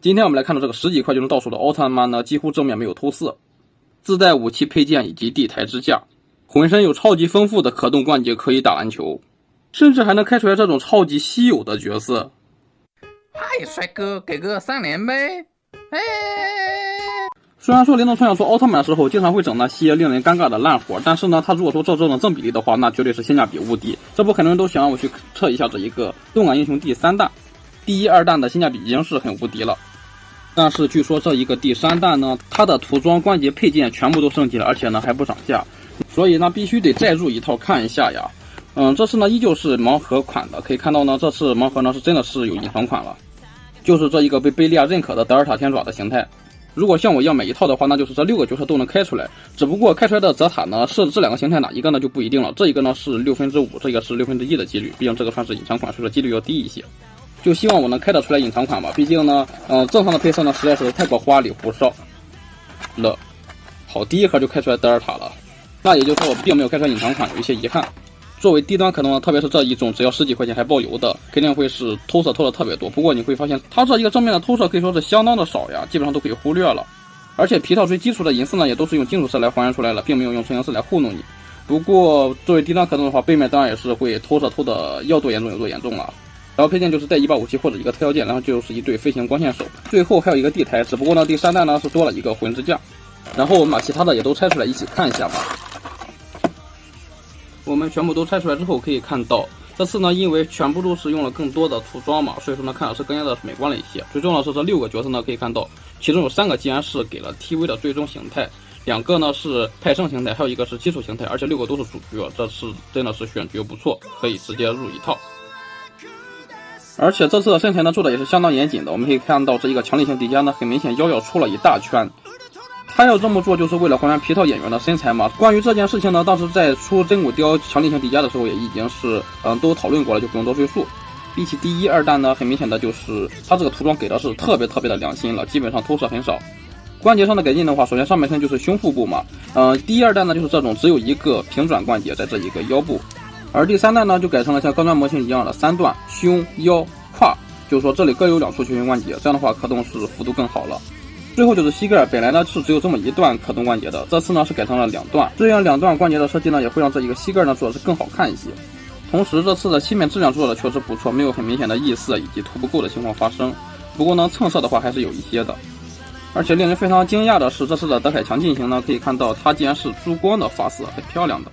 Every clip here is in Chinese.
今天我们来看到这个10几块就能到手的奥特曼呢，几乎正面没有透视，自带武器配件以及地台支架，浑身有超级丰富的可动关节可以打篮球，甚至还能开出来这种超级稀有的角色。嗨，帅哥，给个3连呗！哎。虽然说联动村要做奥特曼的时候经常会整那些令人尴尬的烂活，但是呢，他如果说这种正比例的话，那绝对是性价比无敌。这不很多人都想让我去测一下这一个动感英雄第3弹，第1、2弹的性价比已经是很无敌了。但是据说这一个第3弹呢，它的涂装关节配件全部都升级了，而且呢还不涨价，所以呢必须得再入一套看一下呀。这次呢依旧是盲盒款的，可以看到呢这次盲盒呢是真的是有隐藏款了，就是这一个被贝利亚认可的德尔塔天爪的形态。如果像我一样买一套的话，那就是这6个角色都能开出来，只不过开出来的泽塔呢是这2个形态哪一个呢就不一定了，这一个呢是5/6，这个是1/6的几率，毕竟这个算是隐藏款，所以说几率要低一些。就希望我能开得出来隐藏款吧，毕竟呢正常的配色呢实在是太过花里胡哨了。好，第1盒就开出来德尔塔了，那也就是说我并没有开出来隐藏款，有一些遗憾。作为低端可动呢，特别是这一种只要10几块钱还包邮的，肯定会是偷色偷的特别多。不过你会发现它这一个正面的偷色可以说是相当的少呀，基本上都可以忽略了。而且皮套最基础的银色呢也都是用金属色来还原出来了，并没有用纯银色来糊弄你。不过作为低端可动的话，背面当然也是会偷色偷的要多严重有多严重了。然后配件就是带1把武器或者一个特效键，然后就是一对飞行光线手，最后还有一个地台，只不过呢第3弹呢是多了一个魂之架。然后我们把其他的也都拆出来一起看一下吧。我们全部都拆出来之后可以看到，这次呢因为全部都是用了更多的涂装嘛，所以说呢看的是更加的美观了一些。最重要的是这6个角色呢可以看到，其中有3个竟然是给了 TV 的最终形态，2个呢是派生形态，还有一个是基础形态，而且6个都是主角，这次真的是选角不错，可以直接入一套。而且这次的身材呢做的也是相当严谨的，我们可以看到这一个强力型迪迦呢很明显腰要出了一大圈。他要这么做就是为了还原皮套演员的身材嘛。关于这件事情呢，当时在出真骨雕强力型迪迦的时候也已经是都讨论过了，就不用多赘述。比起第1、2弹呢，很明显的就是他这个涂装给的是特别的良心了，基本上偷色很少。关节上的改进的话，首先上半身就是胸腹部嘛，第1、2弹呢就是这种只有一个平转关节在这一个腰部，而第3弹呢就改成了像高端模型一样的3段胸、腰、胯，就是说这里各有2处球形关节，这样的话可动是幅度更好了。最后就是膝盖，本来呢是只有这么1段可动关节的，这次呢是改成了2段，这样2段关节的设计呢也会让这一个膝盖呢做的是更好看一些。同时这次的漆面质量做的确实不错，没有很明显的异色以及涂不够的情况发生，不过呢蹭色的话还是有一些的。而且令人非常惊讶的是，这次的德凯强劲型呢可以看到它竟然是珠光的发色，很漂亮的。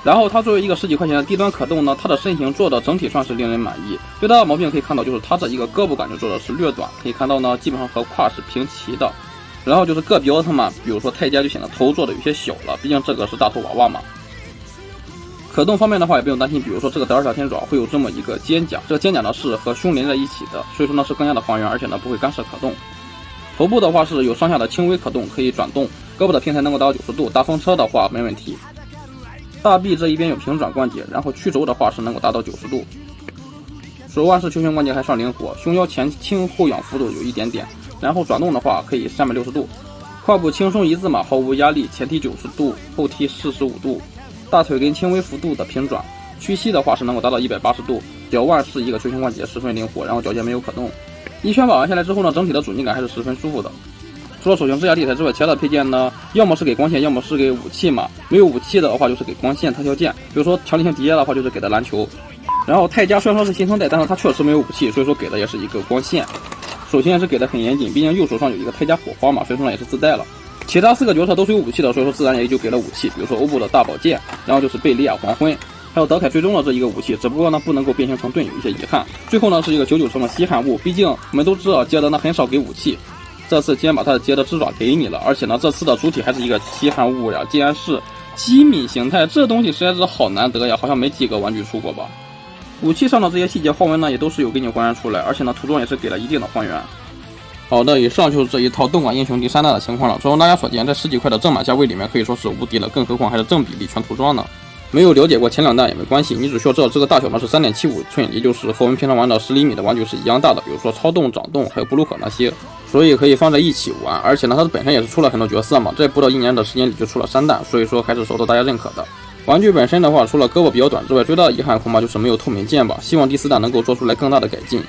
然后它作为一个10几块钱的低端可动呢，它的身形做的整体算是令人满意。最大的毛病可以看到就是它这一个胳膊感觉做的是略短，可以看到呢基本上和胯是平齐的。然后就是个别奥特曼，比如说泰迦就显得头做的有些小了，毕竟这个是大头娃娃嘛。可动方面的话也不用担心，比如说这个德尔塔天爪会有这么一个肩甲，这个肩甲呢是和胸连在一起的，所以说呢是更加的还原，而且呢不会干涉可动。头部的话是有上下的轻微可动，可以转动，胳膊的平台能够达到90度，大风车的话没问题。大臂这一边有平转关节，然后曲轴的话是能够达到90度。手腕是球形关节还算灵活，胸腰前倾后仰幅度有一点点，然后转动的话可以360度。胯部轻松一字马，毫无压力，前踢90度，后踢45度。大腿根轻微幅度的平转，屈膝的话是能够达到180度。脚腕是一个球形关节，十分灵活，然后脚尖没有可动。一圈把玩下来之后呢，整体的阻尼感还是十分舒服的。除了手型支架地台之外，其他的配件呢，要么是给光线，要么是给武器嘛。没有武器的话就是给光线特效键，比如说强力型迪迦的话就是给的篮球。然后泰迦虽然说是新生代，但是它确实没有武器，所以说给的也是一个光线。手型也是给的很严谨，毕竟右手上有一个泰迦火花嘛，所以说呢也是自带了。其他4个角色都是有武器的，所以说自然也就给了武器，比如说欧布的大宝剑，然后就是贝利亚黄昏，还有德凯最终的这一个武器，只不过呢不能够变形成盾，有一些遗憾。最后呢是一个99成的稀罕物，毕竟我们都知道杰德呢很少给武器，这次竟然把他的杰德之爪给你了，而且呢这次的主体还是一个稀罕物呀，竟然是机敏形态，这东西实在是好难得呀，好像没几个玩具出过吧。武器上的这些细节花纹呢也都是有给你还原出来，而且呢涂装也是给了一定的还原。好的，以上就是这一套动感英雄第3弹的情况了。如大家所见，在10几块的正版价位里面可以说是无敌了，更何况还是正比例全涂装呢。没有了解过前2弹也没关系，你只需要知道这个大小呢是3.75寸，也就是和我们平常玩的10厘米的玩具是一样大的，比如说超动、掌动还有布鲁可那些，所以可以放在一起玩。而且呢它本身也是出了很多角色嘛，在不到1年的时间里就出了3弹，所以说还是受到大家认可的。玩具本身的话，除了胳膊比较短之外，最大的遗憾恐怕就是没有透明键吧，希望第4弹能够做出来更大的改进。